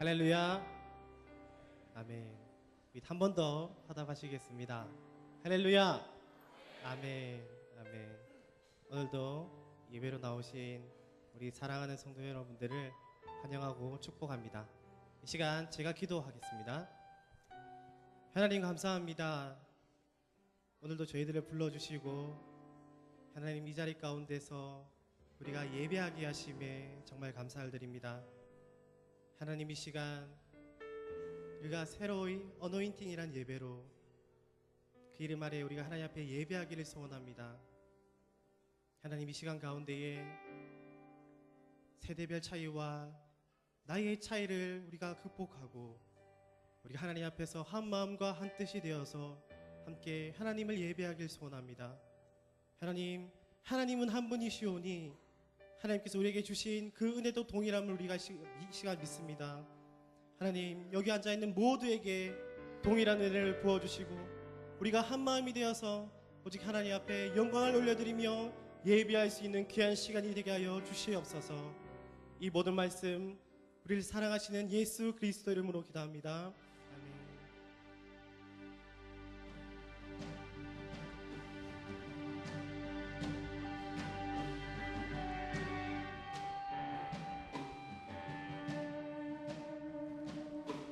할렐루야. 아멘. 한 번 더 화답하시겠습니다. 할렐루야. 아멘. 아멘. 오늘도 예배로 나오신 우리 사랑하는 성도 여러분들을 환영하고 축복합니다. 이 시간 제가 기도하겠습니다. 하나님 감사합니다. 오늘도 저희들을 불러주시고 하나님 이 자리 가운데서 우리가 예배하게 하심에 정말 감사를 드립니다. 하나님 이 시간 우리가 새로이 어노인팅이란 예배로 그 이름 아래 우리가 하나님 앞에 예배하기를 소원합니다. 하나님 이 시간 가운데에 세대별 차이와 나이의 차이를 우리가 극복하고 우리가 하나님 앞에서 한 마음과 한 뜻이 되어서 함께 하나님을 예배하길 소원합니다. 하나님은 한 분이시오니 하나님께서 우리에게 주신 그 은혜도 동일함을 우리가 이 시간 믿습니다. 하나님 여기 앉아있는 모두에게 동일한 은혜를 부어주시고 우리가 한 마음이 되어서 오직 하나님 앞에 영광을 올려드리며 예배할 수 있는 귀한 시간이 되게 하여 주시옵소서. 이 모든 말씀 우리를 사랑하시는 예수 그리스도 이름으로 기도합니다.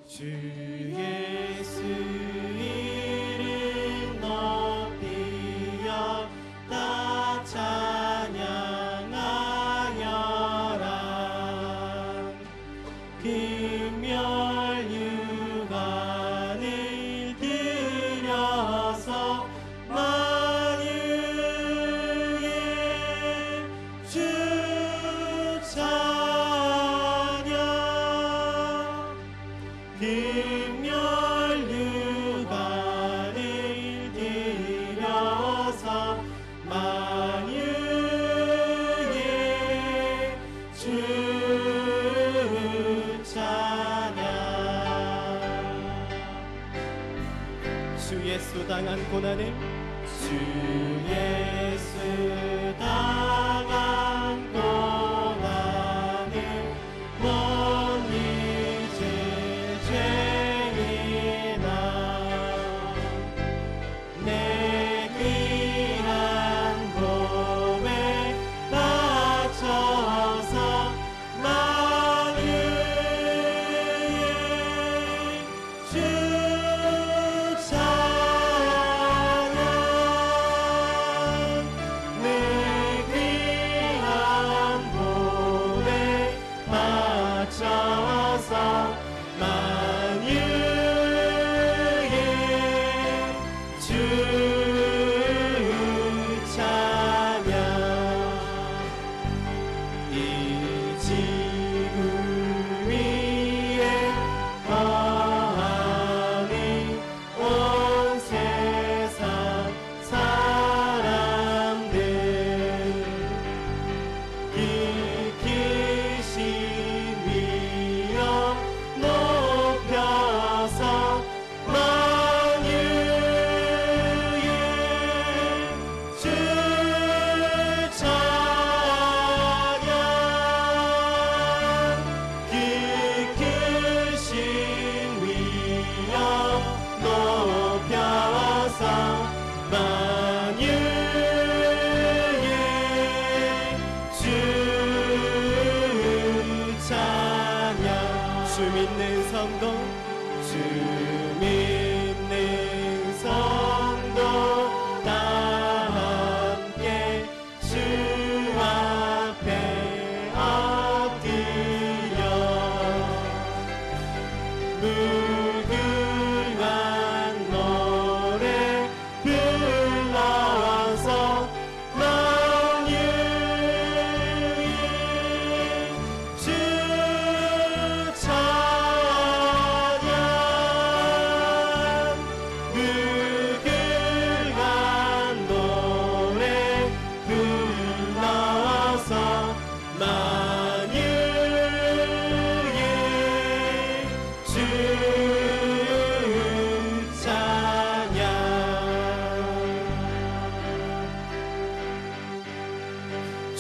주 예수 이름 높이여 다 찬양하여라. 금열 유관을 들여서 만유의 주 금열 유관을 들여서 만유의 주 찬양. 주 예수 당한 고난을 주 예수 당한 고난을 못 잊을 죄인아 내 귀한 몸에 바쳐서 만유의 주 찬양. 내 귀한 몸에 바쳐서 만유의 주 찬양. 이 지구 위에 거하는 온 세상 사람들 기키신 위엄 높여서 만유의 주 찬양. 기키신 위엄 높여서 만유의 주 찬양. 주 믿는 성도 주 믿는 성도 다 함께 주 앞에 엎드려 무궁한 노래 불러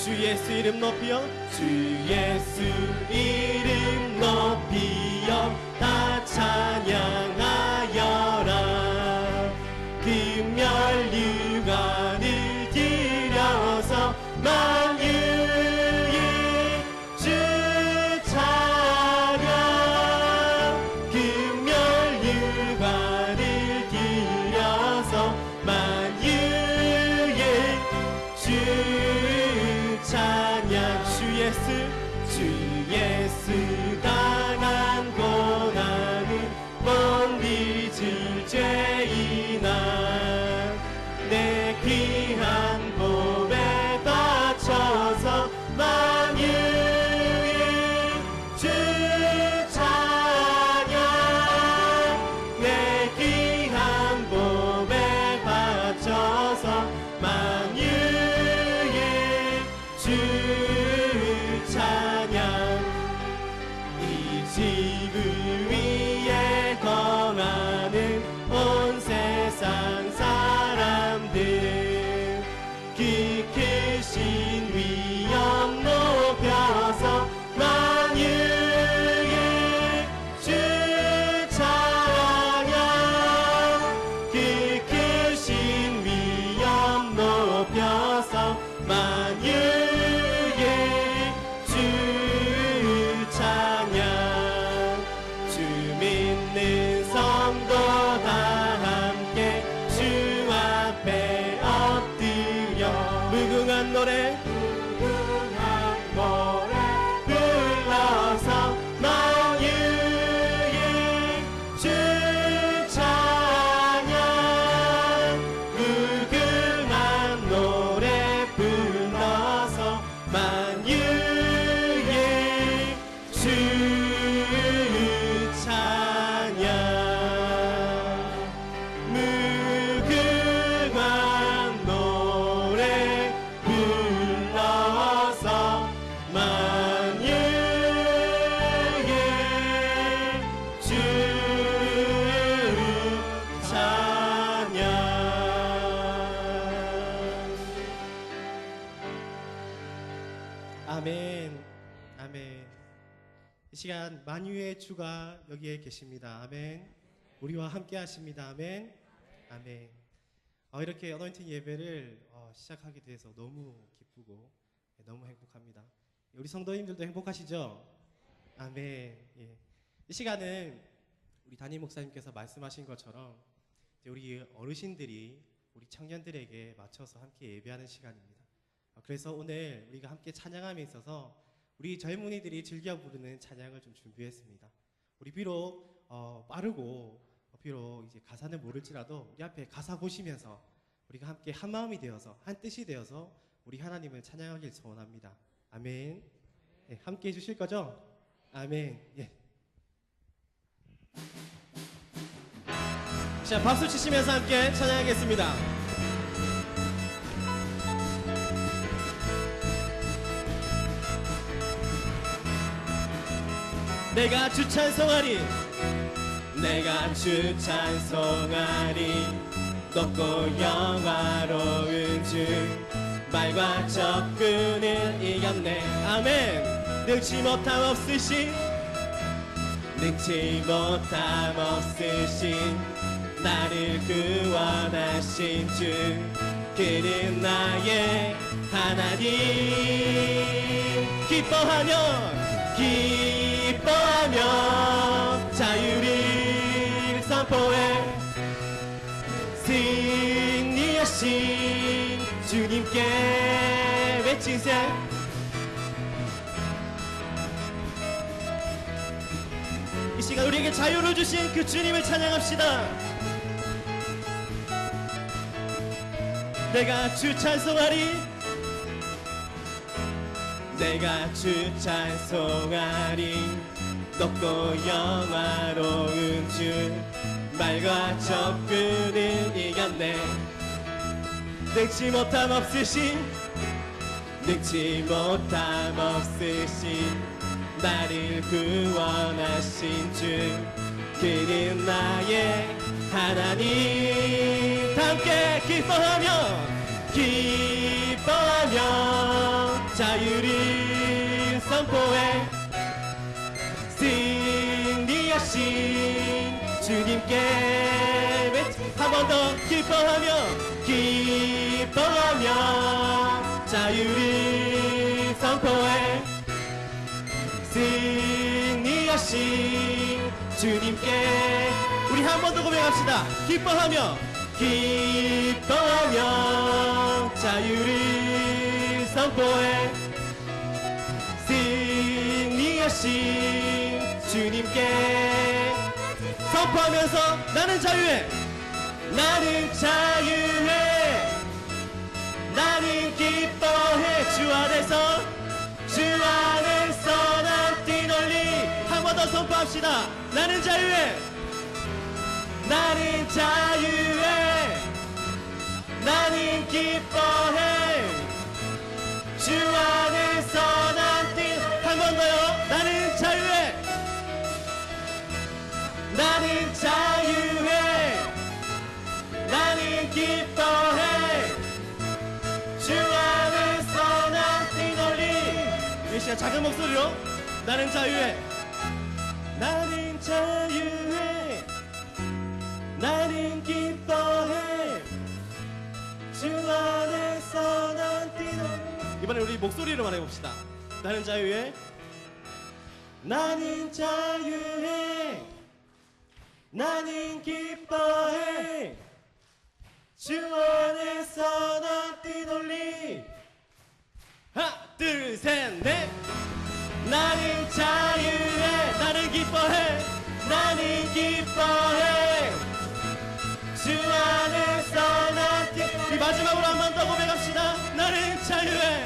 주 예수 이름 높여 주 예수 이름 높이여 다 찬양하여라. 금면류관을 들여서 만유의 주 찬양. 금면류관을 들여서 만유의 주 찬양. 주 예수 당한 고난은 먼 빚을 죄인아 내 귀한 몸에 바쳐서 만유의 주 찬양. 내 귀한 몸에 바쳐서 만유의 주 찬양. 이 지구 위에 거하는 온 세상 사람들 그 크신 위엄 높여서 만유의 주 찬양. 그 크신 위엄 높여서 만유의 주 찬양. 주 믿는 성도 다 함께 주 앞에 엎드려 무궁한 노래 불러서 만유의 주 찬양. 무궁한 노래 불러서 만유의 주 찬양. 무궁한 노래 불러서 만유의 주 찬양. 아멘. 아멘. 이 시간 만유의 주가 여기에 계십니다. 아멘. 우리와 함께 하십니다. 아멘. 아멘. 이렇게 어노인팅 예배를 시작하게 돼서 너무 기쁘고 너무 행복합니다. 우리 성도님들도 행복하시죠? 아멘. 예. 이 시간은 우리 담임 목사님께서 말씀하신 것처럼 이제 우리 어르신들이 우리 청년들에게 맞춰서 함께 예배하는 시간입니다. 그래서 오늘 우리가 함께 찬양함에 있어서 우리 젊은이들이 즐겨 부르는 찬양을 좀 준비했습니다. 우리 비록 빠르고 비록 이제 가사는 모를지라도 우리 앞에 가사 보시면서 우리가 함께 한 마음이 되어서 한 뜻이 되어서 우리 하나님을 찬양하길 소원합니다. 아멘. 예, 함께 해주실 거죠? 아멘. 예. 자, 박수 치시면서 함께 찬양하겠습니다. 내가 주 찬송하리. 내가 주 찬송하리. 높고 영화로운 주 말과 적군을 이겼네. 아멘. 능치 못함 없으신 나를 구원하신 주 그는 나의 하나님. 기뻐하며 자유를 선포해 승리하신 주님께 외치세. 이 시간 우리에게 자유를 주신 그 주님을 찬양합시다. 내가 주 찬송하리. 내가 주 찬송하리. 높고 영화로운 주 말과 적군을 이겼네. 능치 못함 없으신 나를 구원하신 주 그는 나의 하나님. 함께 기뻐하며 기뻐하며 자유를 선포해 승리하신 주님께 한 번 더 기뻐하며 자유를 선포해 승리하신 주님께 우리 한 번 더 고백합시다. 기뻐하며 자유를 선포해 승리하신 주님께 선포하면서 나는 자유해 나는 기뻐해 주 안에서 난 뛰놀리 한 번 더 선포합시다. 나는 자유해 나는 기뻐해 주 안에서 난 뛰놀리 한 번 더요. 나는 자유해 나는 기뻐해 주 안에서 난 뛰놀리 이 시간 작은 목소리로 나는 자유해 나는 기뻐해 주 안에서 난 뛰놀리 이번에 우리 목소리로 말해봅시다. 나는 자유해 나는 기뻐해 주 안에서 난 뛰놀리 하나 둘 셋 넷 나는 자유해 나는 기뻐해 주 안에서 난 뛰놀리 마지막으로 한 번 더 고백합시다. 나는 자유해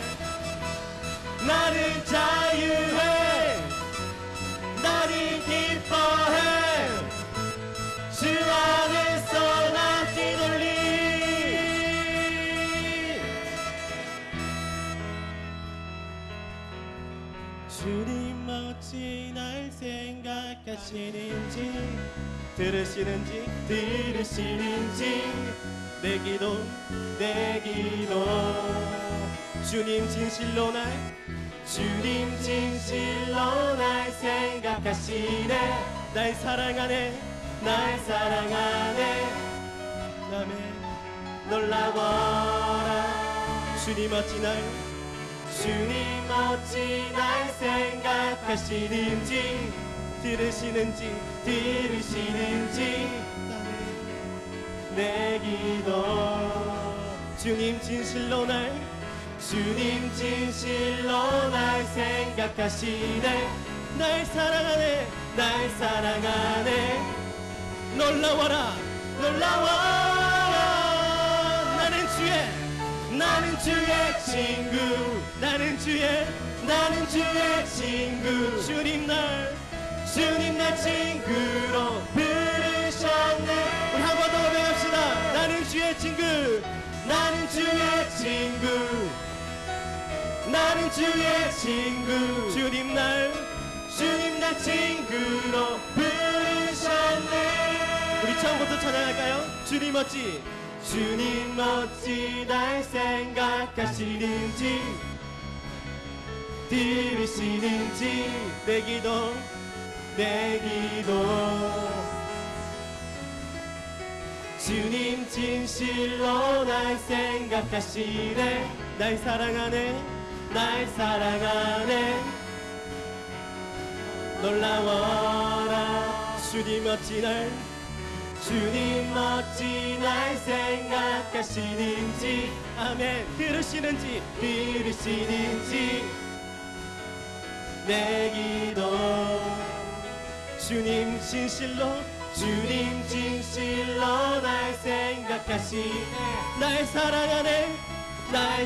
나는 기뻐해 주 안에서 난 뛰놀리 주님 어찌 날 생각하시는지 들으시는지 내 기도 주님 진실로 날 생각하시네 날 사랑하네 남의 놀라워라 주님 어찌 날 생각하시는지 들으시는지 내 기도 주님 진실로 날 생각하시네 날 사랑하네 놀라워라 나는 주의 친구 주님 날 친구로 부르셨네 우리 한 번 더 고백합시다. 나는 주의 친구 주님 날 친구로 부르셨네 우리 처음부터 찬양할까요? 주님 어찌 날 생각하시는지 들으시는지 내 기도 주님 진실로 날 생각하시네 날 사랑하네 놀라워라 주님 어찌 날 생각하시는지 아멘 들으시는지 내 기도 주님 진실로 날 생각하시네 날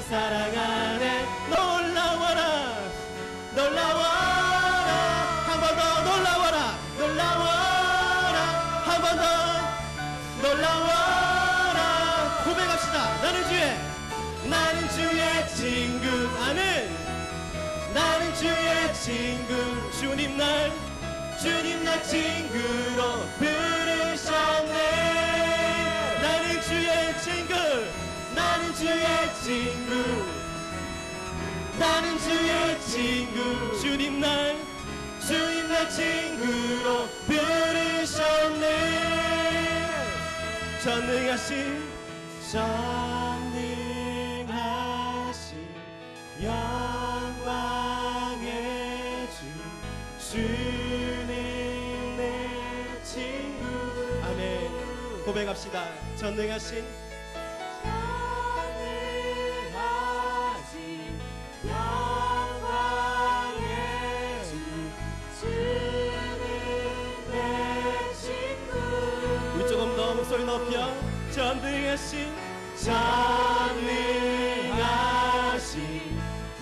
사랑하네 놀라워라 한 번 더 놀라워라 한 번 더 놀라워라 고백합시다. 나는 주의 친구 아멘 나는 주의 친구 주님 날 친구로 부르셨네 나는 주의 친구 친구 나는 주의 친구 주님 날 친구로 부르셨네 전능하신 영광의 주 주님 내 친구 아멘 고백합시다 전능하신 영광의 주 주님 내 친구 우리 조금 더 목소리 높여 전능하신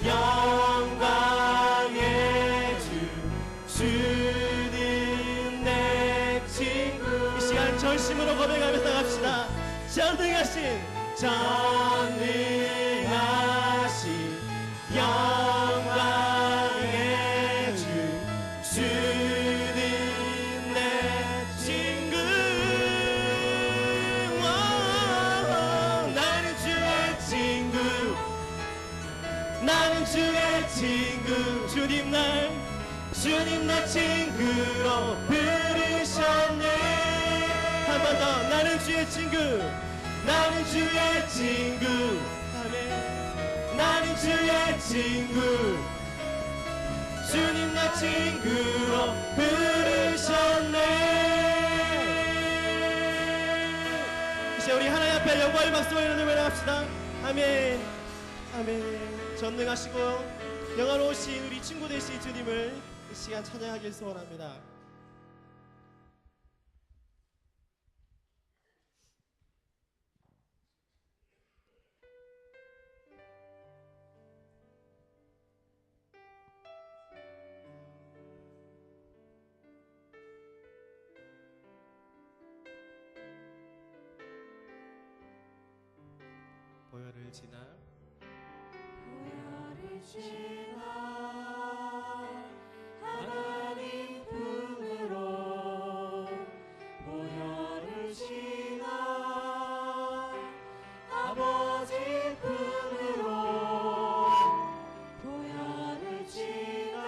영광의 주 주님 내 친구 이 시간 전심으로 고백하면서 갑시다 전능하신 영광의 주 주님 내 친구 나는 주의 친구 나는 주의 친구 주님 내 친구로 부르셨네 한 번 더 나는 주의 친구 아멘 나는 주의 친구 주님 내 친구로 부르셨네 이제 우리 하나님 앞에 영광의 박수와 이름을 나갑시다 아멘 아멘 전능하시고 영화로우신 우리 친구 되신 주님을 이 시간 찬양하길 소원합니다 보혈을 지나 하나님 품으로 보혈을 지나 아버지 품으로 보혈을 지나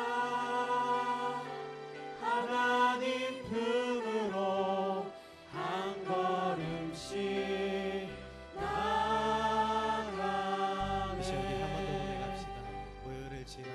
하나님 품으로 한 걸음씩 이제 우리 한 번 더 고백합시다 보혈을 지나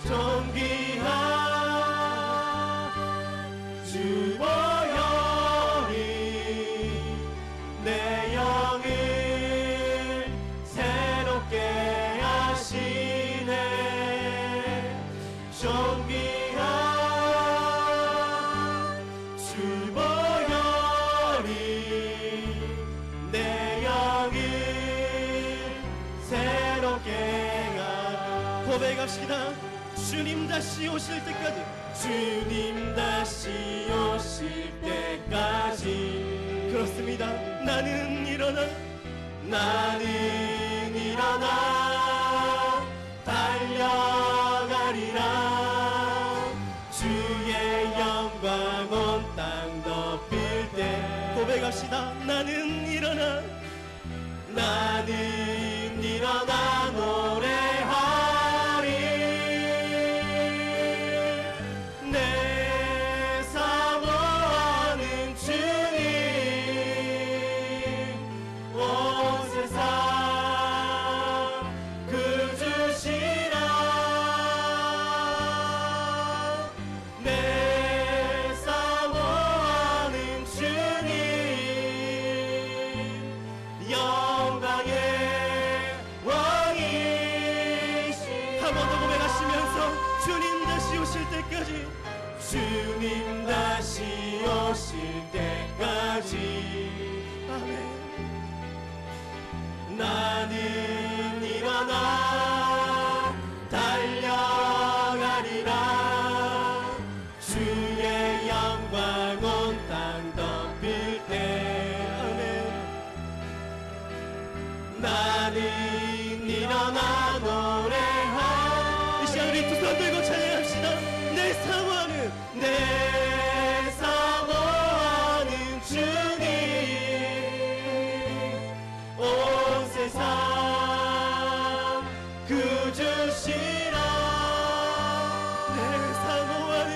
존귀한 주 보혈이 내 영을 새롭게 하시네. 존귀한 주 보혈이 내 영을 새롭게 하네. 고백합시다. 주님 다시 오실 때까지, 주님 다시 오실 때까지. 그렇습니다. 나는 일어나 달려가리라. 주의 영광 온 땅 덮일 때. 고백합시다. 나는 일어나 노래하리. 내 사모하는 주님 온 세상 구주시라. 내 사모하는 주님 영광의 왕이시. 한 번 더 고백하시면서 주님 다시 오실 때까지, 주님 다시 오실 때까지. 아멘. 나는 일어나 달려가리라. 주의 영광 온 땅 덮일 때. 아멘. 나는 일어나 노래하. 이 시간 우리 두 손 들고 찬양합시다. 내 사모하는 주님 온 세상 구주시라. 내 사모하는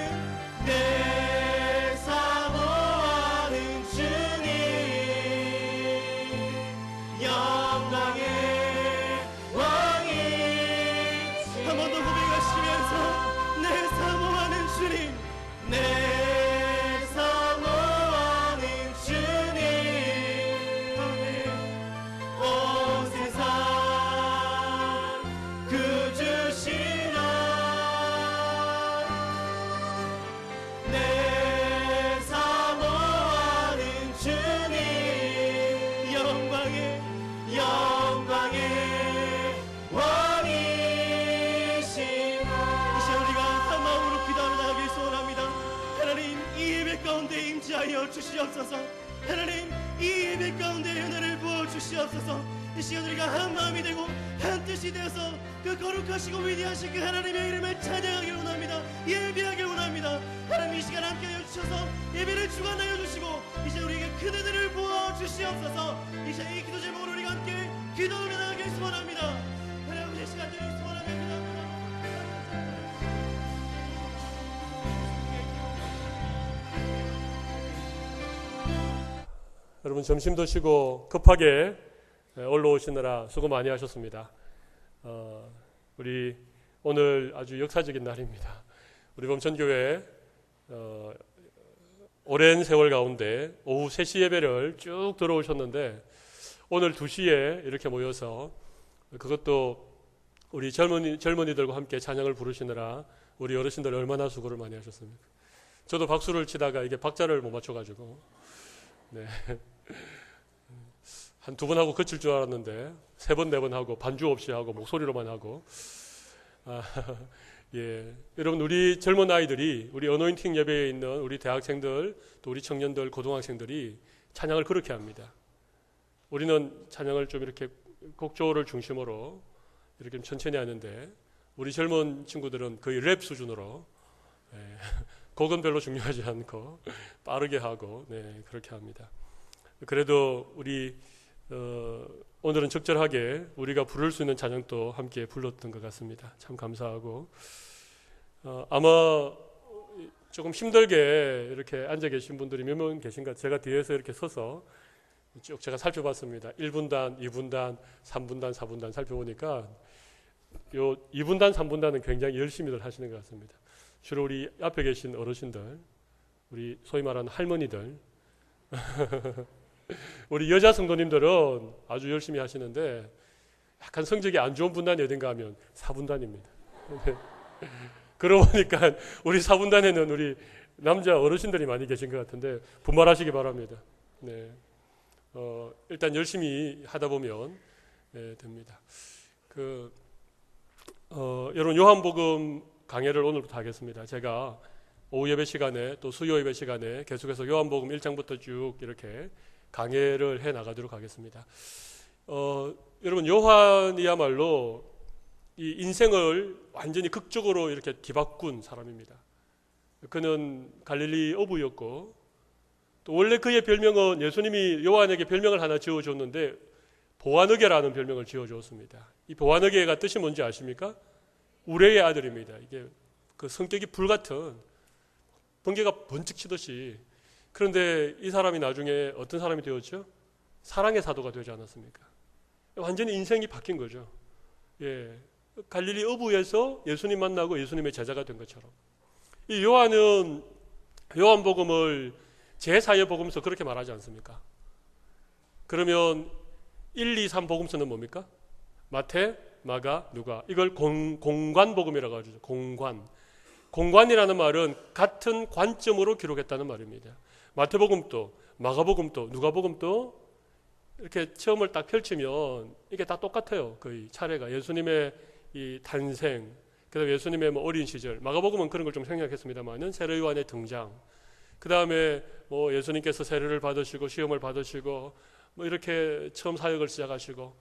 주님 영광의 왕이시. 한 번 더 고백하시면서 내 사모하는 주님, 내 사모하는 주님 온 세상 구주시라. 내 사모하는 주님 영광의 왕이시. 이 시간 우리가 한 마음으로 기도하며 나가길 소원합니다. 하나님, 이 예배 가운데 임재하여 주시옵소서. 하나님, 이 예배 가운데 은혜를 부어 주시옵소서. 이 시간 우리가 한 마음이 되고 한 뜻이 되어서 그 거룩하시고 위대하신 그 하나님의 이름을 찬양하길 원합니다. 예배하길 원합니다. 하나님, 이 시간 함께하여 주셔서 예배를 주관하여 주시고 이제 우리에게 큰 은혜를 부어 주시옵소서. 이제 이 기도 제목으로 우리가 함께 기도하며 나가길 소원합니다. 하나님, 이 시간 드리기 소원하며 기도합니다. 여러분, 점심 드시고 급하게 올라오시느라 수고 많이 하셨습니다. 우리 오늘 아주 역사적인 날입니다. 우리 범천교회 오랜 세월 가운데 오후 3시 예배를 쭉 들어오셨는데 오늘 2시에 이렇게 모여서 그것도 우리 젊은이들과 함께 찬양을 부르시느라 우리 어르신들 얼마나 수고를 많이 하셨습니까? 저도 박수를 치다가 이게 박자를 못 맞춰가지고 네. 한 2번 하고 그칠 줄 알았는데 3번, 4번 하고 반주 없이 하고 목소리로만 하고 예. 여러분, 우리 젊은 아이들이 우리 어노인팅 예배에 있는 우리 대학생들 또 우리 청년들, 고등학생들이 찬양을 그렇게 합니다. 우리는 찬양을 좀 이렇게 곡조를 중심으로 이렇게 좀 천천히 하는데 우리 젊은 친구들은 거의 랩 수준으로 예. 곡은 별로 중요하지 않고 빠르게 하고 네, 그렇게 합니다. 그래도 우리 오늘은 적절하게 우리가 부를 수 있는 찬양도 함께 불렀던 것 같습니다. 참 감사하고 아마 조금 힘들게 이렇게 앉아 계신 분들이 몇 명 계신가. 제가 뒤에서 이렇게 서서 쭉 제가 살펴봤습니다. 1분단, 2분단, 3분단, 4분단 살펴보니까 요 2분단, 3분단은 굉장히 열심히들 하시는 것 같습니다. 주로 우리 앞에 계신 어르신들, 우리 소위 말하는 할머니들, 우리 여자 성도님들은 아주 열심히 하시는데 약간 성적이 안 좋은 분단이 어딘가 하면 4분단입니다. 그러고 보니까 우리 4분단에는 우리 남자 어르신들이 많이 계신 것 같은데 분발하시기 바랍니다. 네. 일단 열심히 하다 보면 됩니다. 여러분 요한복음 강해를 오늘부터 하겠습니다. 제가 오후 예배 시간에 또 수요 예배 시간에 계속해서 요한복음 1장부터 쭉 이렇게 강해를 해 나가도록 하겠습니다. 여러분 요한이야말로 이 인생을 완전히 극적으로 이렇게 뒤바꾼 사람입니다. 그는 갈릴리 어부였고 또 원래 그의 별명은 예수님이 요한에게 별명을 하나 지어줬는데 보아너게라는 별명을 지어줬습니다. 이 보아너게가 뜻이 뭔지 아십니까? 우레의 아들입니다. 이게 그 성격이 불같은 번개가 번쩍 치듯이. 그런데 이 사람이 나중에 어떤 사람이 되었죠? 사랑의 사도가 되지 않았습니까? 완전히 인생이 바뀐 거죠. 예, 갈릴리 어부에서 예수님 만나고 예수님의 제자가 된 것처럼. 이 요한은 요한복음을 제4의 복음서 그렇게 말하지 않습니까? 그러면 1, 2, 3 복음서는 뭡니까? 마태, 마가, 누가. 이걸 공관복음이라고 하죠. 공관이라는 말은 같은 관점으로 기록했다는 말입니다. 마태복음도 마가복음도 누가복음도 이렇게 처음을 딱 펼치면 이게 다 똑같아요. 거의 차례가 예수님의 이 탄생, 그다음에 예수님의 뭐 어린 시절. 마가복음은 그런 걸 좀 생략했습니다만은 세례 요한의 등장. 그다음에 뭐 예수님께서 세례를 받으시고 시험을 받으시고 뭐 이렇게 처음 사역을 시작하시고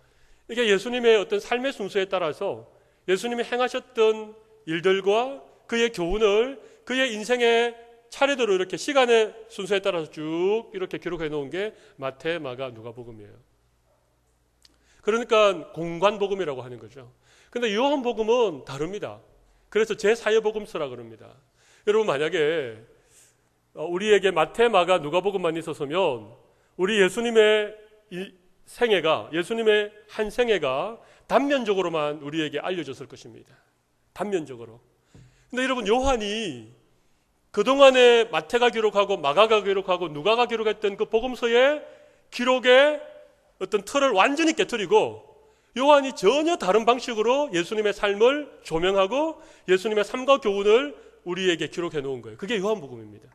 이게 예수님의 어떤 삶의 순서에 따라서 예수님이 행하셨던 일들과 그의 교훈을 그의 인생의 차례대로 이렇게 시간의 순서에 따라서 쭉 이렇게 기록해 놓은 게 마태, 마가, 누가복음이에요. 그러니까 공관복음이라고 하는 거죠. 근데 요한복음은 다릅니다. 그래서 제4의 복음서라 그럽니다. 여러분 만약에 우리에게 마태, 마가, 누가복음만 있었으면 우리 예수님의 이 생애가 예수님의 한 생애가 단면적으로만 우리에게 알려졌을 것입니다. 단면적으로. 근데 여러분 요한이 그동안에 마태가 기록하고 마가가 기록하고 누가가 기록했던 그 복음서의 기록의 어떤 틀을 완전히 깨트리고 요한이 전혀 다른 방식으로 예수님의 삶을 조명하고 예수님의 삶과 교훈을 우리에게 기록해 놓은 거예요. 그게 요한복음입니다.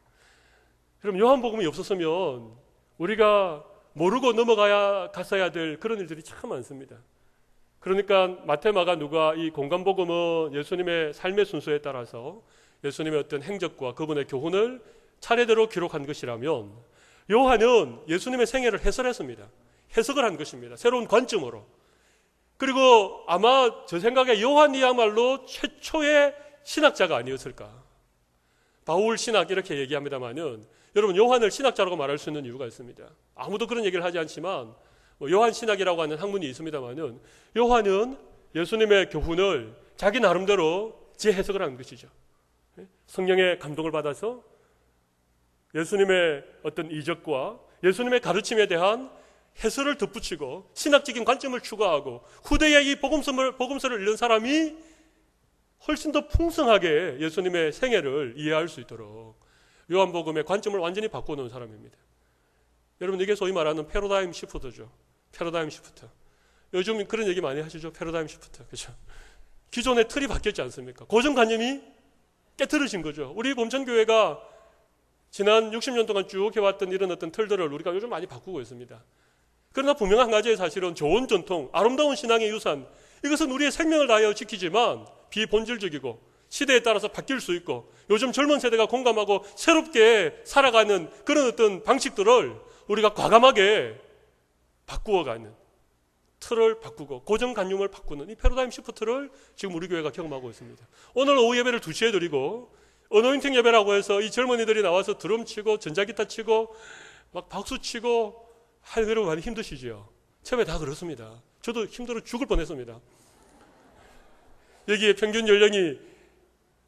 그럼 요한복음이 없었으면 우리가 모르고 갔어야 될 그런 일들이 참 많습니다. 그러니까 마태, 마가, 누가 이 공관복음은 예수님의 삶의 순서에 따라서 예수님의 어떤 행적과 그분의 교훈을 차례대로 기록한 것이라면 요한은 예수님의 생애를 해설했습니다. 해석을 한 것입니다. 새로운 관점으로. 그리고 아마 저 생각에 요한이야말로 최초의 신학자가 아니었을까. 바울 신학 이렇게 얘기합니다만은 여러분 요한을 신학자라고 말할 수 있는 이유가 있습니다. 아무도 그런 얘기를 하지 않지만 요한 신학이라고 하는 학문이 있습니다만은 요한은 예수님의 교훈을 자기 나름대로 재해석을 한 것이죠. 성령의 감동을 받아서 예수님의 어떤 이적과 예수님의 가르침에 대한 해설을 덧붙이고 신학적인 관점을 추가하고 후대에 이 복음서를 읽는 사람이 훨씬 더 풍성하게 예수님의 생애를 이해할 수 있도록 요한복음의 관점을 완전히 바꿔놓은 사람입니다. 여러분 이게 소위 말하는 패러다임 시프트죠. 패러다임 시프트. 요즘 그런 얘기 많이 하시죠. 패러다임 시프트. 그렇죠? 기존의 틀이 바뀌었지 않습니까? 고정관념이 깨트려진 거죠. 우리 범천교회가 지난 60년 동안 쭉 해왔던 이런 어떤 틀들을 우리가 요즘 많이 바꾸고 있습니다. 그러나 분명한 한 가지의 사실은 좋은 전통, 아름다운 신앙의 유산, 이것은 우리의 생명을 다하여 지키지만 비본질적이고 시대에 따라서 바뀔 수 있고 요즘 젊은 세대가 공감하고 새롭게 살아가는 그런 어떤 방식들을 우리가 과감하게 바꾸어가는 틀을 바꾸고 고정관념을 바꾸는 이 패러다임 시프트를 지금 우리 교회가 경험하고 있습니다. 오늘 오후 예배를 2시에 드리고 어노인팅 예배라고 해서 이 젊은이들이 나와서 드럼 치고 전자기타 치고 막 박수 치고 여러분 많이 힘드시죠? 처음에 다 그렇습니다. 저도 힘들어 죽을 뻔했습니다. 여기에 평균 연령이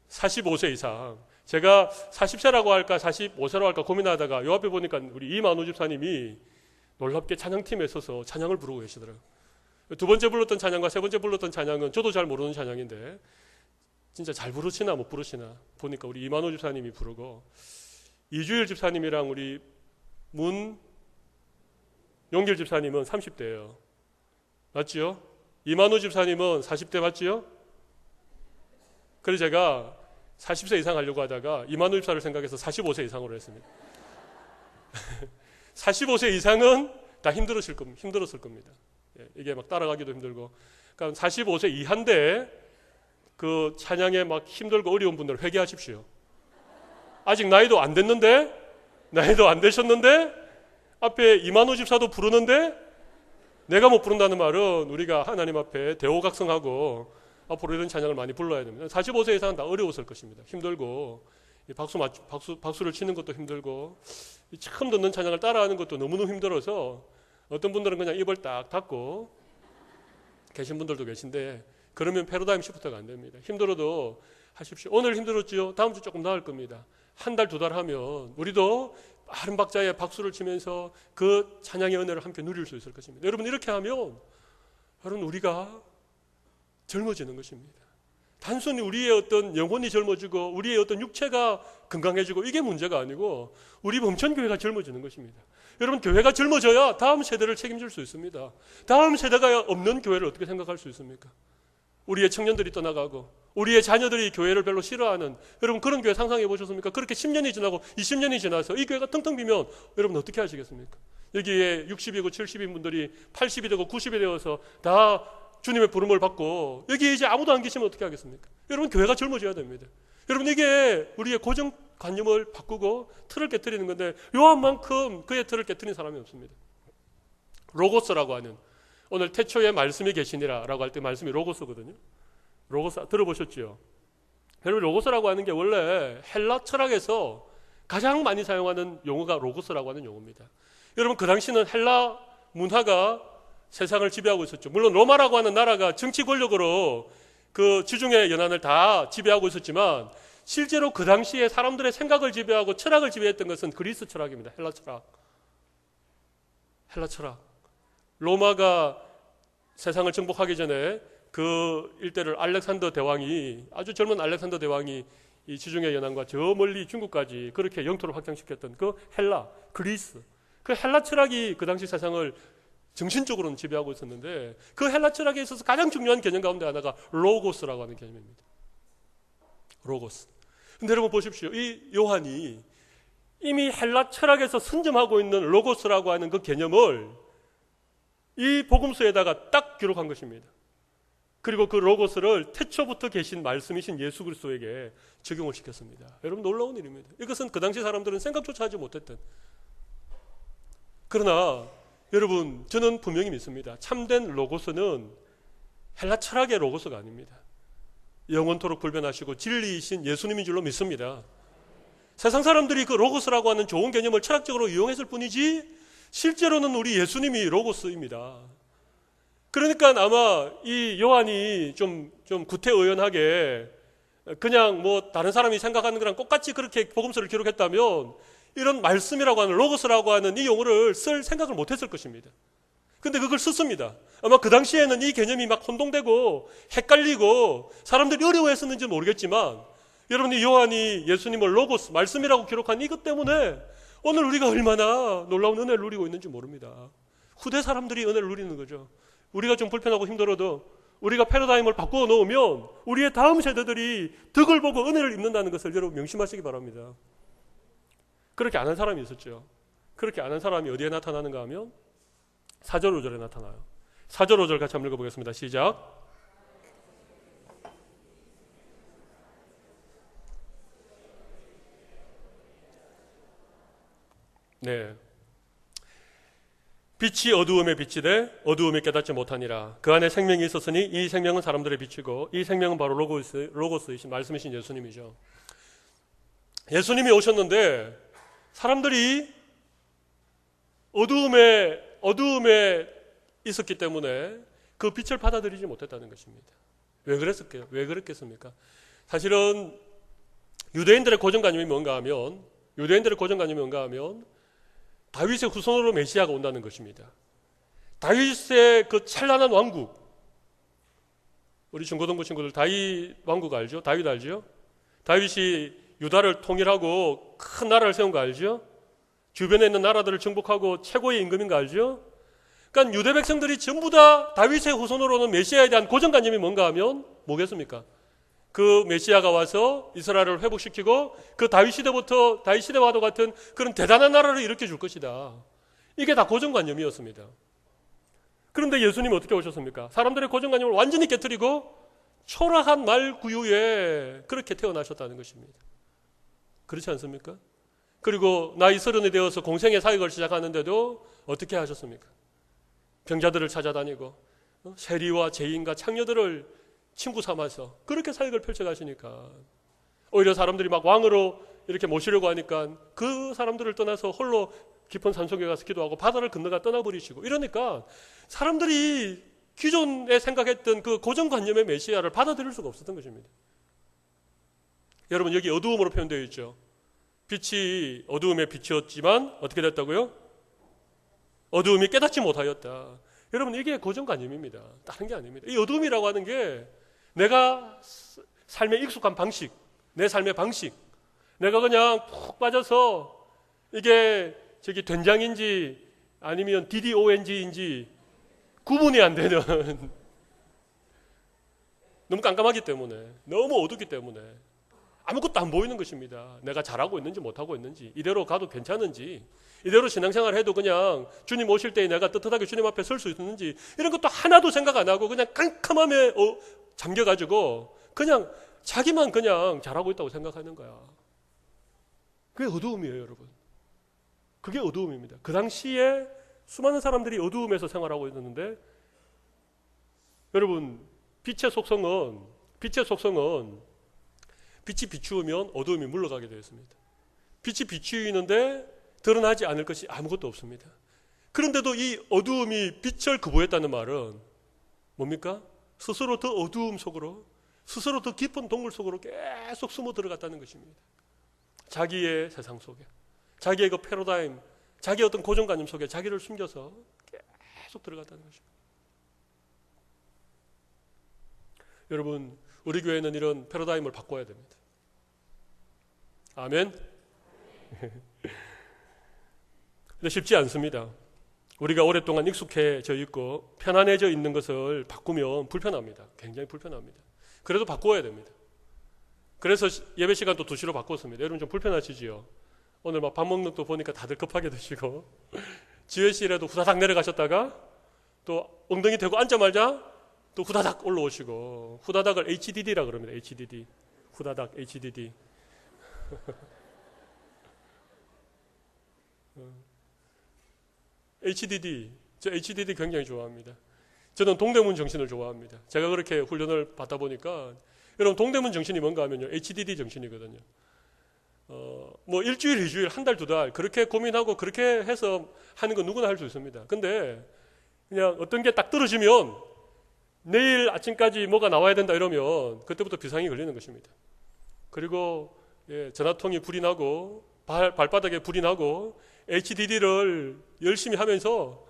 45세 이상. 제가 40세라고 할까 45세라고 할까 고민하다가 요 앞에 보니까 우리 이만호 집사님이 놀랍게 찬양팀에 서서 찬양을 부르고 계시더라고요. 두 번째 불렀던 찬양과 세 번째 불렀던 찬양은 저도 잘 모르는 찬양인데 진짜 잘 부르시나 못 부르시나 보니까 우리 이만호 집사님이 부르고 이주일 집사님이랑 우리 문용길 집사님은 30대예요. 맞지요? 이만호 집사님은 40대 맞지요? 그래서 제가 40세 이상 하려고 하다가 이만호 집사를 생각해서 45세 이상으로 했습니다. 45세 이상은 다 힘들었을 겁니다. 이게 막 따라가기도 힘들고. 그러니까 45세 이하인데 그 찬양에 막 힘들고 어려운 분들 회개하십시오. 아직 나이도 안 되셨는데 앞에 이만호 집사도 부르는데 내가 못 부른다는 말은 우리가 하나님 앞에 대호각성하고 앞으로 이런 찬양을 많이 불러야 됩니다. 45세 이상은 다 어려웠을 것입니다. 힘들고 박수를 치는 것도 힘들고 처음 듣는 찬양을 따라하는 것도 너무너무 힘들어서 어떤 분들은 그냥 입을 딱 닫고 계신 분들도 계신데 그러면 패러다임 시프트가 안 됩니다. 힘들어도 하십시오. 오늘 힘들었지요? 다음 주 조금 나을 겁니다. 한 달, 두 달 하면 우리도 빠른 박자에 박수를 치면서 그 찬양의 은혜를 함께 누릴 수 있을 것입니다. 여러분 이렇게 하면 여러분 우리가 젊어지는 것입니다. 단순히 우리의 어떤 영혼이 젊어지고 우리의 어떤 육체가 건강해지고 이게 문제가 아니고 우리 범천교회가 젊어지는 것입니다. 여러분 교회가 젊어져야 다음 세대를 책임질 수 있습니다. 다음 세대가 없는 교회를 어떻게 생각할 수 있습니까? 우리의 청년들이 떠나가고 우리의 자녀들이 교회를 별로 싫어하는 여러분 그런 교회 상상해 보셨습니까? 그렇게 10년이 지나고 20년이 지나서 이 교회가 텅텅 비면 여러분 어떻게 하시겠습니까? 여기에 60이고 70인 분들이 80이 되고 90이 되어서 다 주님의 부름을 받고 여기 이제 아무도 안 계시면 어떻게 하겠습니까? 여러분 교회가 젊어져야 됩니다. 여러분 이게 우리의 고정관념을 바꾸고 틀을 깨트리는 건데 요한만큼 그의 틀을 깨트린 사람이 없습니다. 로고스라고 하는 오늘 태초에 말씀이 계시니라 라고 할 때 말씀이 로고스거든요. 로고스 들어보셨지요? 여러분 로고스라고 하는 게 원래 헬라 철학에서 가장 많이 사용하는 용어가 로고스라고 하는 용어입니다. 여러분 그 당시는 헬라 문화가 세상을 지배하고 있었죠. 물론 로마라고 하는 나라가 정치 권력으로 그 지중해 연안을 다 지배하고 있었지만 실제로 그 당시에 사람들의 생각을 지배하고 철학을 지배했던 것은 그리스 철학입니다. 헬라 철학. 로마가 세상을 정복하기 전에 그 일대를 알렉산더 대왕이 아주 젊은 알렉산더 대왕이 이 지중해 연안과 저 멀리 중국까지 그렇게 영토를 확장시켰던 그 헬라, 그리스. 그 헬라 철학이 그 당시 세상을 정신적으로는 지배하고 있었는데 그 헬라 철학에 있어서 가장 중요한 개념 가운데 하나가 로고스라고 하는 개념입니다. 로고스. 근데 여러분 보십시오. 이 요한이 이미 헬라 철학에서 선점하고 있는 로고스라고 하는 그 개념을 이 복음서에다가 딱 기록한 것입니다. 그리고 그 로고스를 태초부터 계신 말씀이신 예수 그리스도에게 적용을 시켰습니다. 여러분 놀라운 일입니다. 이것은 그 당시 사람들은 생각조차 하지 못했던. 그러나 여러분 저는 분명히 믿습니다. 참된 로고스는 헬라 철학의 로고스가 아닙니다. 영원토록 불변하시고 진리이신 예수님인 줄로 믿습니다. 세상 사람들이 그 로고스라고 하는 좋은 개념을 철학적으로 이용했을 뿐이지 실제로는 우리 예수님이 로고스입니다. 그러니까 아마 이 요한이 좀 구태의연하게 그냥 뭐 다른 사람이 생각하는 거랑 똑같이 그렇게 복음서를 기록했다면 이런 말씀이라고 하는 로고스라고 하는 이 용어를 쓸 생각을 못했을 것입니다. 근데 그걸 썼습니다. 아마 그 당시에는 이 개념이 막 혼동되고 헷갈리고 사람들이 어려워했었는지 모르겠지만 여러분 이 요한이 예수님을 로고스, 말씀이라고 기록한 이것 때문에 오늘 우리가 얼마나 놀라운 은혜를 누리고 있는지 모릅니다. 후대 사람들이 은혜를 누리는 거죠. 우리가 좀 불편하고 힘들어도 우리가 패러다임을 바꾸어 놓으면 우리의 다음 세대들이 덕을 보고 은혜를 입는다는 것을 여러분 명심하시기 바랍니다. 그렇게 안 한 사람이 있었죠. 그렇게 안 한 사람이 어디에 나타나는가 하면 4절 5절에 나타나요. 4절 5절 같이 한번 읽어보겠습니다. 시작. 네. 빛이 어두움에 비치되 어두움이 깨닫지 못하니라. 그 안에 생명이 있었으니 이 생명은 사람들의 빛이고 이 생명은 바로 로고스이신 말씀이신 예수님이죠. 예수님이 오셨는데 사람들이 어두움에 있었기 때문에 그 빛을 받아들이지 못했다는 것입니다. 왜 그랬겠습니까? 사실은 유대인들의 고정관념이 뭔가 하면 다윗의 후손으로 메시아가 온다는 것입니다. 다윗의 그 찬란한 왕국, 우리 중고등부 친구들 다윗 왕국 알죠? 다윗 알죠? 다윗이 유다를 통일하고 큰 나라를 세운 거 알죠? 주변에 있는 나라들을 정복하고 최고의 임금인 거 알죠? 그러니까 유대 백성들이 전부 다 다윗의 후손으로는 메시아에 대한 고정관념이 뭔가 하면 뭐겠습니까? 그 메시아가 와서 이스라엘을 회복시키고 그 다윗 시대와도 같은 그런 대단한 나라를 일으켜 줄 것이다. 이게 다 고정관념이었습니다. 그런데 예수님은 어떻게 오셨습니까? 사람들의 고정관념을 완전히 깨뜨리고 초라한 말 구유에 그렇게 태어나셨다는 것입니다. 그렇지 않습니까? 그리고 나이 30이 되어서 공생의 사역을 시작하는데도 어떻게 하셨습니까? 병자들을 찾아다니고 세리와 죄인과 창녀들을 친구 삼아서 그렇게 사역을 펼쳐가시니까 오히려 사람들이 막 왕으로 이렇게 모시려고 하니까 그 사람들을 떠나서 홀로 깊은 산속에 가서 기도하고 바다를 건너가 떠나버리시고 이러니까 사람들이 기존에 생각했던 그 고정관념의 메시아를 받아들일 수가 없었던 것입니다. 여러분 여기 어두움으로 표현되어 있죠. 빛이 어두움에 비추었지만 어떻게 됐다고요? 어두움이 깨닫지 못하였다. 여러분 이게 고정관념입니다. 다른 게 아닙니다. 이 어두움이라고 하는 게 내가 삶에 익숙한 방식, 내 삶의 방식, 내가 그냥 푹 빠져서 이게 저기 된장인지 아니면 DDONG인지 구분이 안 되는 너무 깜깜하기 때문에, 너무 어둡기 때문에 아무것도 안 보이는 것입니다. 내가 잘하고 있는지 못하고 있는지, 이대로 가도 괜찮은지, 이대로 신앙생활 해도 그냥 주님 오실 때 내가 떳떳하게 주님 앞에 설 수 있는지 이런 것도 하나도 생각 안 하고 그냥 깜깜함에 잠겨가지고 그냥 자기만 그냥 잘하고 있다고 생각하는 거야. 그게 어두움이에요, 여러분. 그게 어두움입니다. 그 당시에 수많은 사람들이 어두움에서 생활하고 있었는데 여러분 빛의 속성은 빛이 비추우면 어두움이 물러가게 되어 있습니다. 빛이 비추이는데 드러나지 않을 것이 아무것도 없습니다. 그런데도 이 어두움이 빛을 거부했다는 말은 뭡니까? 스스로 더 어두움 속으로, 스스로 더 깊은 동굴 속으로 계속 숨어 들어갔다는 것입니다. 자기의 세상 속에, 자기의 그 패러다임, 자기의 어떤 고정관념 속에 자기를 숨겨서 계속 들어갔다는 것입니다. 여러분, 우리 교회는 이런 패러다임을 바꿔야 됩니다. 아멘. 근데 쉽지 않습니다. 우리가 오랫동안 익숙해져 있고 편안해져 있는 것을 바꾸면 불편합니다. 굉장히 불편합니다. 그래도 바꿔야 됩니다. 그래서 예배 시간도 2시로 바꿨습니다. 여러분 좀 불편하시지요? 오늘 막 밥 먹는 거 보니까 다들 급하게 드시고 지회실에도 후다닥 내려가셨다가 또 엉덩이 대고 앉자마자 또 후다닥 올라오시고, 후다닥을 HDD라 그럽니다. HDD. 후다닥 HDD. HDD. 저 HDD 굉장히 좋아합니다. 저는 동대문 정신을 좋아합니다. 제가 그렇게 훈련을 받다 보니까 여러분 동대문 정신이 뭔가 하면요, HDD 정신이거든요. 뭐 일주일, 2주일, 한 달, 2달 그렇게 고민하고 그렇게 해서 하는 건 누구나 할 수 있습니다. 근데 그냥 어떤 게 딱 떨어지면 내일 아침까지 뭐가 나와야 된다 이러면 그때부터 비상이 걸리는 것입니다. 그리고 전화통이 불이 나고 발바닥에 불이 나고 HDD를 열심히 하면서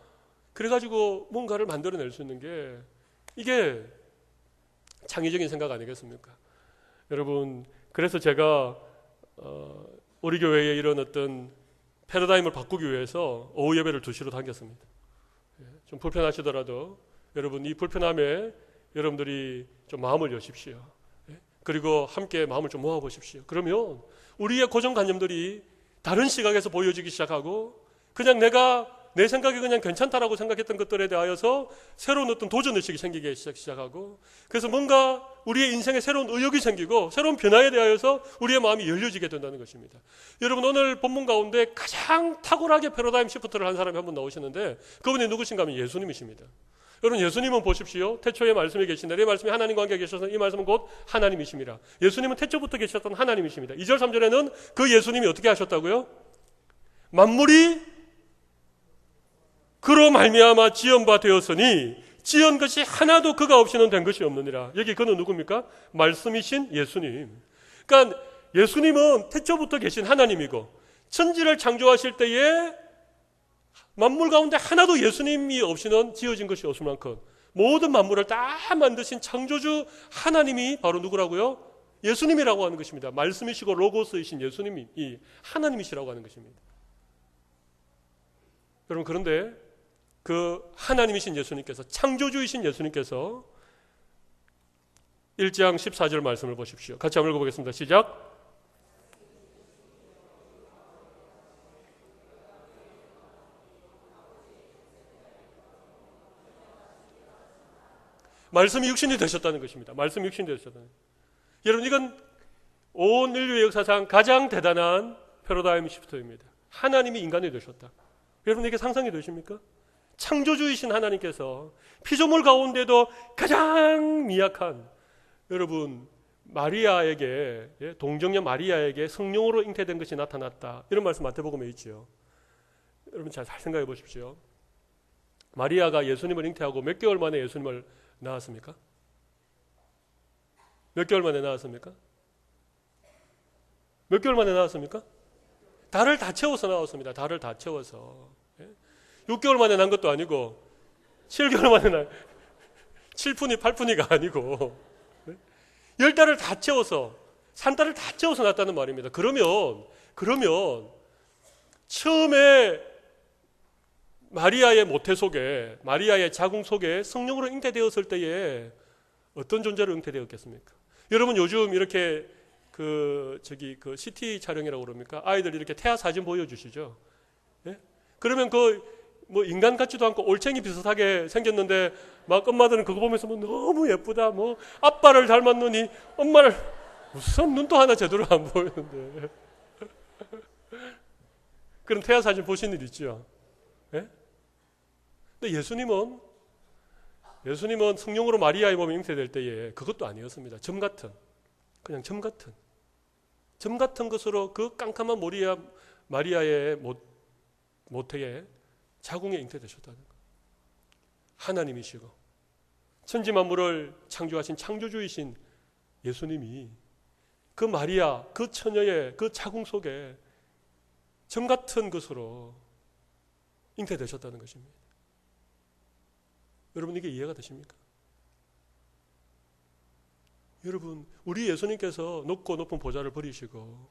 그래가지고 뭔가를 만들어낼 수 있는 게 이게 창의적인 생각 아니겠습니까? 여러분, 그래서 제가 우리 교회에 이런 어떤 패러다임을 바꾸기 위해서 오후 예배를 2시로 당겼습니다. 좀 불편하시더라도 여러분 이 불편함에 여러분들이 좀 마음을 여십시오. 그리고 함께 마음을 좀 모아보십시오. 그러면 우리의 고정관념들이 다른 시각에서 보여지기 시작하고 그냥 내가 내 생각이 그냥 괜찮다라고 생각했던 것들에 대하여서 새로운 어떤 도전의식이 생기기 시작하고, 그래서 뭔가 우리의 인생에 새로운 의욕이 생기고 새로운 변화에 대하여서 우리의 마음이 열려지게 된다는 것입니다. 여러분 오늘 본문 가운데 가장 탁월하게 패러다임 시프트를 한 사람이 한 분 나오시는데 그분이 누구신가 하면 예수님이십니다. 여러분 예수님은 보십시오. 태초에 말씀에 계신 내 말씀이 하나님과 함께 계셔서 이 말씀은 곧 하나님이십니다. 예수님은 태초부터 계셨던 하나님이십니다. 2절 3절에는 그 예수님이 어떻게 하셨다고요? 만물이 그로 말미암아 지은 바 되었으니 지은 것이 하나도 그가 없이는 된 것이 없느니라. 여기 그는 누굽니까? 말씀이신 예수님. 그러니까 예수님은 태초부터 계신 하나님이고 천지를 창조하실 때에 만물 가운데 하나도 예수님이 없이는 지어진 것이 없을 만큼 모든 만물을 다 만드신 창조주 하나님이 바로 누구라고요? 예수님이라고 하는 것입니다. 말씀이시고 로고스이신 예수님이 하나님이시라고 하는 것입니다. 여러분, 그런데 그 하나님이신 예수님께서, 창조주이신 예수님께서 1장 14절 말씀을 보십시오. 같이 한번 읽어보겠습니다. 시작. 말씀이 육신이 되셨다는 것입니다. 말씀이 육신이 되셨다는. 여러분, 이건 온 인류의 역사상 가장 대단한 패러다임 시프트입니다. 하나님이 인간이 되셨다. 여러분, 이게 상상이 되십니까? 창조주이신 하나님께서 피조물 가운데도 가장 미약한 여러분 마리아에게, 동정녀 마리아에게 성령으로 잉태된 것이 나타났다. 이런 말씀 마태복음에 있죠. 여러분 잘 생각해 보십시오. 마리아가 예수님을 잉태하고 몇 개월 만에 예수님을 낳았습니까? 몇 개월 만에 낳았습니까? 몇 개월 만에 낳았습니까? 달을 다 채워서 낳았습니다. 달을 다 채워서. 6개월 만에 난 것도 아니고 7개월 만에 난 7푼이 8푼이가 아니고 10달을 다 채워서, 산달을 다 채워서 낳았다는 말입니다. 그러면 처음에 마리아의 모태 속에, 마리아의 자궁 속에 성령으로 잉태되었을 때에 어떤 존재로 잉태되었겠습니까? 여러분, 요즘 이렇게 그 CT 촬영이라고 그럽니까? 아이들 이렇게 태아 사진 보여주시죠? 예? 그러면 뭐 인간 같지도 않고 올챙이 비슷하게 생겼는데 막 엄마들은 그거 보면서 뭐 너무 예쁘다, 뭐 아빠를 닮았느니 엄마를, 무슨 눈도 하나 제대로 안 보이는데. 그런 태아 사진 보신 일 있죠? 예? 근데 예수님은 성령으로 마리아의 몸에 잉태될 때에 그것도 아니었습니다. 그냥 점 같은 것으로 그 깜깜한 마리아의 모태에 자궁에 잉태되셨다는 것. 하나님이시고 천지 만물을 창조하신 창조주이신 예수님이 그 마리아, 그 처녀의 그 자궁 속에 점 같은 것으로 잉태되셨다는 것입니다. 여러분, 이게 이해가 되십니까? 여러분, 우리 예수님께서 높고 높은 보좌를 버리시고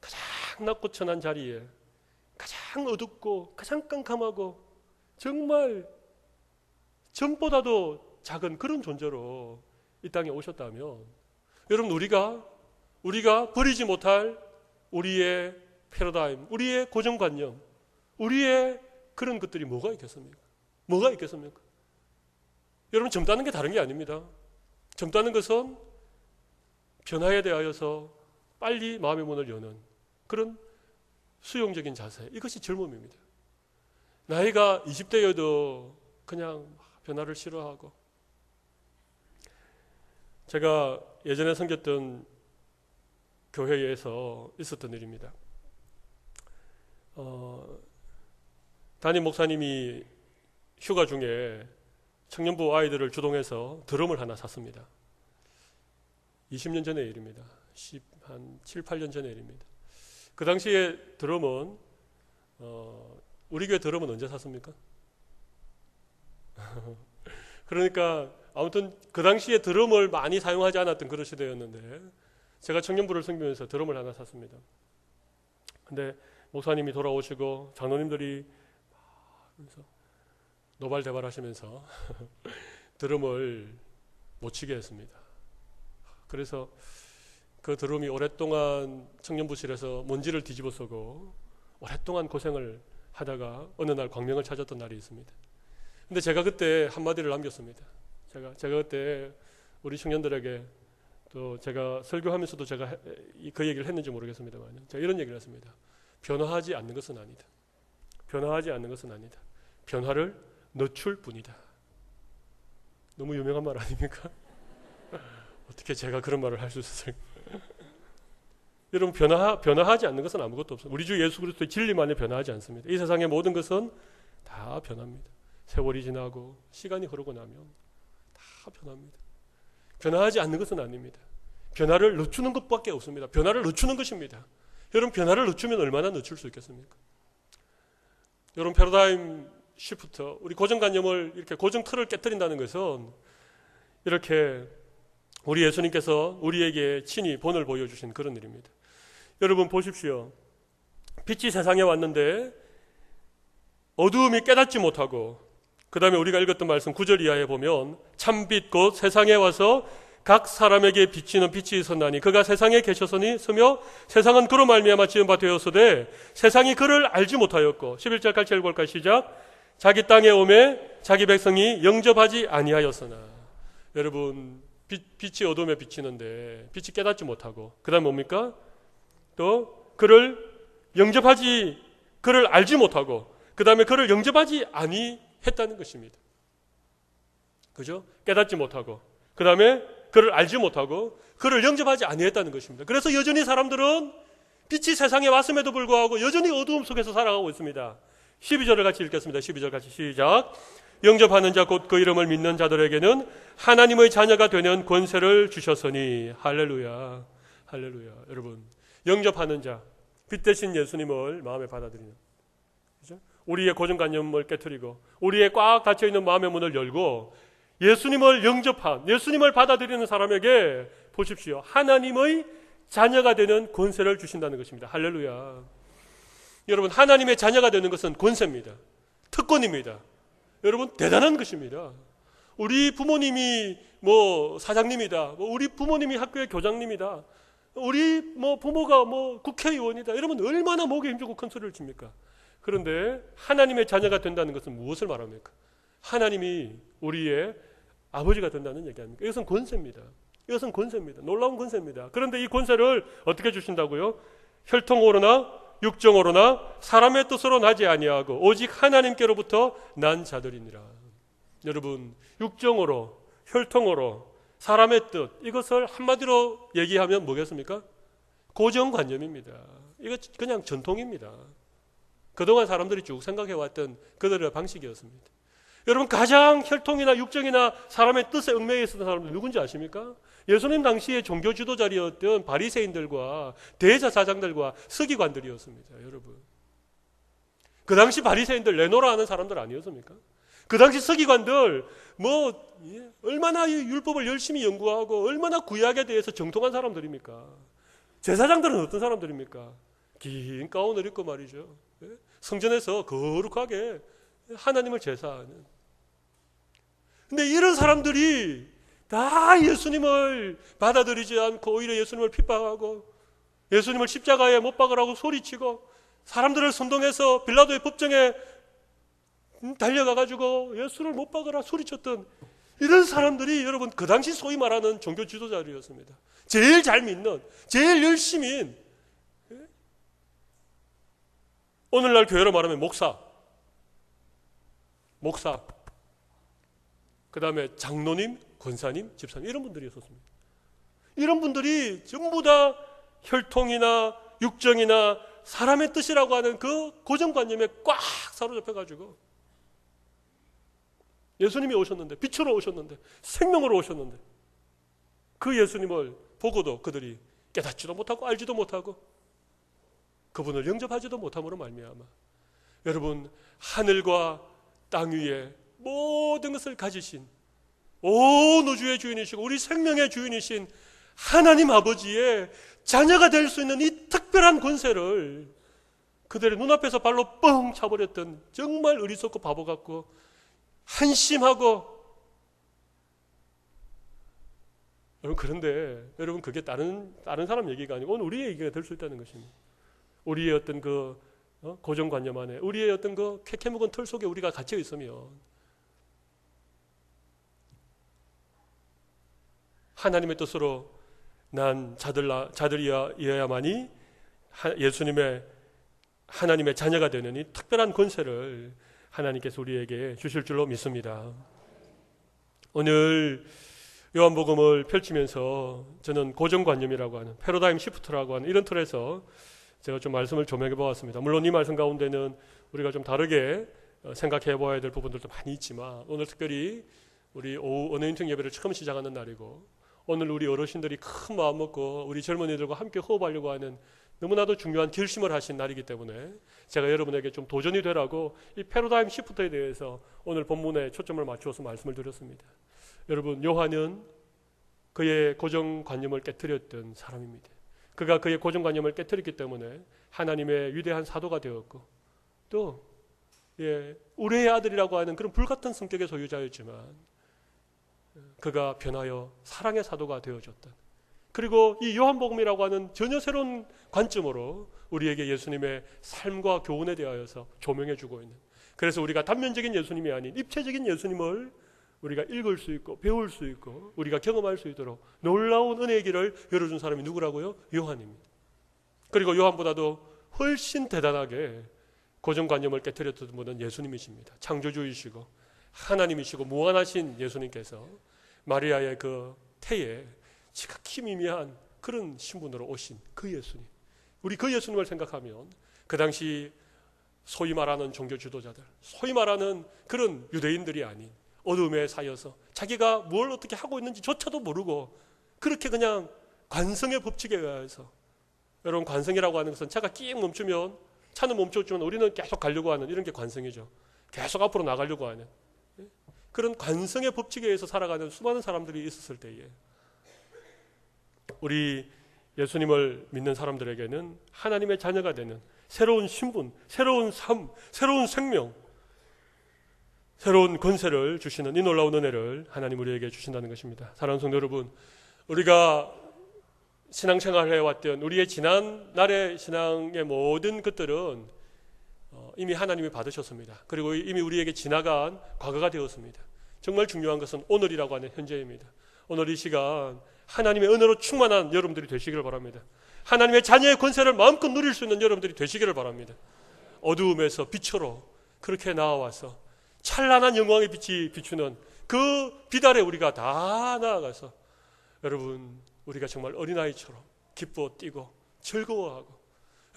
가장 낮고 천한 자리에 가장 어둡고 가장 깜깜하고 정말 점보다도 작은 그런 존재로 이 땅에 오셨다면, 여러분, 우리가 버리지 못할 우리의 패러다임, 우리의 고정관념, 우리의 그런 것들이 뭐가 있겠습니까? 여러분, 젊다는 게 다른 게 아닙니다. 젊다는 것은 변화에 대하여서 빨리 마음의 문을 여는 그런 수용적인 자세, 이것이 젊음입니다. 나이가 20대여도 그냥 변화를 싫어하고, 제가 예전에 섬겼던 교회에서 있었던 일입니다. 담임 목사님이 휴가 중에 청년부 아이들을 주동해서 드럼을 하나 샀습니다. 20년 전의 일입니다. 한 7, 8년 전의 일입니다. 그 당시에 드럼은 우리 교회 드럼은 언제 샀습니까? 그러니까 아무튼 그 당시에 드럼을 많이 사용하지 않았던 그런 시대였는데, 제가 청년부를 섬기면서 드럼을 하나 샀습니다. 근데 목사님이 돌아오시고 장로님들이 노발대발하시면서 드럼을 못 치게 했습니다. 그래서 그 드럼이 오랫동안 청년부실에서 먼지를 뒤집어 쓰고 오랫동안 고생을 하다가 어느 날 광명을 찾았던 날이 있습니다. 근데 제가 그때 한마디를 남겼습니다. 제가 그때 우리 청년들에게, 또 제가 설교하면서도 제가 그 얘기를 했는지 모르겠습니다만, 제가 이런 얘기를 했습니다. 변화하지 않는 것은 아니다. 변화를 늦출 뿐이다. 너무 유명한 말 아닙니까? 어떻게 제가 그런 말을 할 수 있었을까? 여러분, 변화하지 않는 것은 아무것도 없습니다. 우리 주 예수 그리스도의 진리만이 변화하지 않습니다. 이 세상의 모든 것은 다 변합니다. 세월이 지나고 시간이 흐르고 나면 다 변합니다. 변화하지 않는 것은 아닙니다. 변화를 늦추는 것밖에 없습니다. 변화를 늦추는 것입니다. 여러분, 변화를 늦추면 얼마나 늦출 수 있겠습니까? 여러분 패러다임 시프트, 우리 고정관념을 이렇게 고정틀을 깨뜨린다는 것은 이렇게 우리 예수님께서 우리에게 친히 본을 보여주신 그런 일입니다. 여러분 보십시오. 빛이 세상에 왔는데 어두움이 깨닫지 못하고, 그 다음에 우리가 읽었던 말씀 9절 이하에 보면 참빛 곧 세상에 와서 각 사람에게 비치는 빛이 있었나니 그가 세상에 계셨으니 서며 세상은 그로 말미암아 지은 바 되었으되 세상이 그를 알지 못하였고, 11절 같이 읽어볼까요? 시작. 자기 땅에 오매 자기 백성이 영접하지 아니하였으나. 여러분 빛이 어둠에 비치는데 빛이 깨닫지 못하고, 그 다음 뭡니까? 또 그를 알지 못하고, 그 다음에 그를 영접하지 아니했다는 것입니다. 그죠? 깨닫지 못하고, 그 다음에 그를 알지 못하고, 그를 영접하지 아니했다는 것입니다. 그래서 여전히 사람들은 빛이 세상에 왔음에도 불구하고 여전히 어두움 속에서 살아가고 있습니다. 12절을 같이 읽겠습니다. 12절 같이 시작. 영접하는 자 곧 그 이름을 믿는 자들에게는 하나님의 자녀가 되는 권세를 주셨으니. 할렐루야, 할렐루야. 여러분 영접하는 자, 빛 대신 예수님을 마음에 받아들이는, 그죠? 우리의 고정관념을 깨트리고 우리의 꽉 닫혀있는 마음의 문을 열고 예수님을 영접한, 예수님을 받아들이는 사람에게 보십시오, 하나님의 자녀가 되는 권세를 주신다는 것입니다. 할렐루야. 여러분 하나님의 자녀가 되는 것은 권세입니다. 특권입니다. 여러분 대단한 것입니다. 우리 부모님이 사장님이다, 우리 부모님이 학교의 교장님이다, 우리 부모가 국회의원이다, 여러분 얼마나 목에 힘주고 큰 소리를 칩니까? 그런데 하나님의 자녀가 된다는 것은 무엇을 말합니까? 하나님이 우리의 아버지가 된다는 얘기합니다. 이것은 권세입니다. 이것은 권세입니다. 놀라운 권세입니다. 그런데 이 권세를 어떻게 주신다고요? 혈통으로나 육정으로나 사람의 뜻으로 나지 아니하고 오직 하나님께로부터 난 자들이니라. 여러분 육정으로, 혈통으로, 사람의 뜻, 이것을 한마디로 얘기하면 뭐겠습니까? 고정관념입니다. 이거 그냥 전통입니다. 그동안 사람들이 쭉 생각해왔던 그들의 방식이었습니다. 여러분 가장 혈통이나 육정이나 사람의 뜻에 얽매여 있었던 사람들 누군지 아십니까? 예수님 당시에 종교 지도자리였던 바리새인들과 대제사장들과 서기관들이었습니다. 여러분 그 당시 바리새인들 내노라 하는 사람들 아니었습니까? 그 당시 서기관들 얼마나 율법을 열심히 연구하고 얼마나 구약에 대해서 정통한 사람들입니까? 제사장들은 어떤 사람들입니까? 긴 가운을 입고 말이죠, 성전에서 거룩하게 하나님을 제사하는. 근데 이런 사람들이 다 예수님을 받아들이지 않고 오히려 예수님을 핍박하고 예수님을 십자가에 못 박으라고 소리치고 사람들을 선동해서 빌라도의 법정에 달려가가지고 예수를 못 박으라 소리쳤던 이런 사람들이 여러분 그 당시 소위 말하는 종교 지도자들이었습니다. 제일 잘 믿는, 제일 열심인, 오늘날 교회로 말하면 목사, 그 다음에 장로님, 권사님, 집사님, 이런 분들이 있었습니다. 이런 분들이 전부 다 혈통이나 육정이나 사람의 뜻이라고 하는 그 고정관념에 꽉 사로잡혀가지고 예수님이 오셨는데, 빛으로 오셨는데, 생명으로 오셨는데 그 예수님을 보고도 그들이 깨닫지도 못하고 알지도 못하고 그분을 영접하지도 못함으로 말미암아 여러분 하늘과 땅 위에 모든 것을 가지신 온 우주의 주인이시고 우리 생명의 주인이신 하나님 아버지의 자녀가 될 수 있는 이 특별한 권세를 그들의 눈앞에서 발로 뻥 차버렸던 정말 어리석고 바보 같고 한심하고, 여러분 그런데 여러분 그게 다른 사람 얘기가 아니고 오늘 우리의 얘기가 될 수 있다는 것입니다. 우리의 어떤 그 고정관념 안에, 우리의 어떤 그 캐캐묵은 틀 속에 우리가 갇혀 있으면 하나님의 뜻으로 난 자들이어야만이 예수님의 하나님의 자녀가 되는 이 특별한 권세를 하나님께서 우리에게 주실 줄로 믿습니다. 오늘 요한복음을 펼치면서 저는 고정관념이라고 하는, 패러다임 시프트라고 하는 이런 틀에서 제가 좀 말씀을 조명해 보았습니다. 물론 이 말씀 가운데는 우리가 좀 다르게 생각해 보아야 될 부분들도 많이 있지만 오늘 특별히 우리 오후 어노인팅 예배를 처음 시작하는 날이고 오늘 우리 어르신들이 큰 마음 먹고 우리 젊은이들과 함께 호흡하려고 하는 너무나도 중요한 결심을 하신 날이기 때문에 제가 여러분에게 좀 도전이 되라고 이 패러다임 시프트에 대해서 오늘 본문에 초점을 맞추어서 말씀을 드렸습니다. 여러분, 요한은 그의 고정관념을 깨뜨렸던 사람입니다. 그가 그의 고정관념을 깨뜨렸기 때문에 하나님의 위대한 사도가 되었고 또 우레의 아들이라고 하는 그런 불같은 성격의 소유자였지만 그가 변하여 사랑의 사도가 되어졌다. 그리고 이 요한복음이라고 하는 전혀 새로운 관점으로 우리에게 예수님의 삶과 교훈에 대하여서 조명해 주고 있는, 그래서 우리가 단면적인 예수님이 아닌 입체적인 예수님을 우리가 읽을 수 있고 배울 수 있고 우리가 경험할 수 있도록 놀라운 은혜의 길을 열어준 사람이 누구라고요? 요한입니다. 그리고 요한보다도 훨씬 대단하게 고정관념을 깨뜨렸던 분은 예수님이십니다. 창조주이시고 하나님이시고 무한하신 예수님께서 마리아의 그 태에 지극히 미미한 그런 신분으로 오신 그 예수님, 우리 그 예수님을 생각하면 그 당시 소위 말하는 종교 지도자들, 소위 말하는 그런 유대인들이 아닌 어둠에 사여서 자기가 뭘 어떻게 하고 있는지조차도 모르고 그렇게 그냥 관성의 법칙에 의해서, 여러분 관성이라고 하는 것은 차가 끼익 멈추면 차는 멈춰주면 우리는 계속 가려고 하는 이런 게 관성이죠. 계속 앞으로 나가려고 하는 그런 관성의 법칙에 의해서 살아가는 수많은 사람들이 있었을 때에 우리 예수님을 믿는 사람들에게는 하나님의 자녀가 되는 새로운 신분, 새로운 삶, 새로운 생명, 새로운 권세를 주시는 이 놀라운 은혜를 하나님 우리에게 주신다는 것입니다. 사랑하는 성도 여러분, 우리가 신앙생활을 해왔던 우리의 지난 날의 신앙의 모든 것들은 이미 하나님이 받으셨습니다. 그리고 이미 우리에게 지나간 과거가 되었습니다. 정말 중요한 것은 오늘이라고 하는 현재입니다. 오늘 이 시간 하나님의 은혜로 충만한 여러분들이 되시기를 바랍니다. 하나님의 자녀의 권세를 마음껏 누릴 수 있는 여러분들이 되시기를 바랍니다. 어두움에서 빛으로 그렇게 나와서 찬란한 영광의 빛이 비추는 그 빛 아래 우리가 다 나아가서 여러분, 우리가 정말 어린아이처럼 기뻐 뛰고 즐거워하고,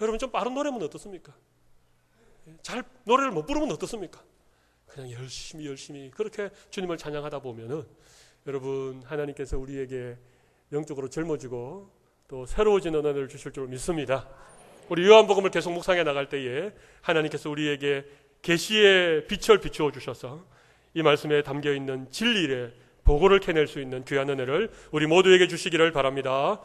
여러분 좀 빠른 노래면 어떻습니까? 잘 노래를 못 부르면 어떻습니까? 그냥 열심히 그렇게 주님을 찬양하다 보면은 여러분, 하나님께서 우리에게 영적으로 젊어지고 또 새로워지는 은혜를 주실 줄 믿습니다. 우리 요한복음을 계속 묵상해 나갈 때에 하나님께서 우리에게 계시의 빛을 비추어 주셔서 이 말씀에 담겨 있는 진리의 보고를 캐낼 수 있는 귀한 은혜를 우리 모두에게 주시기를 바랍니다.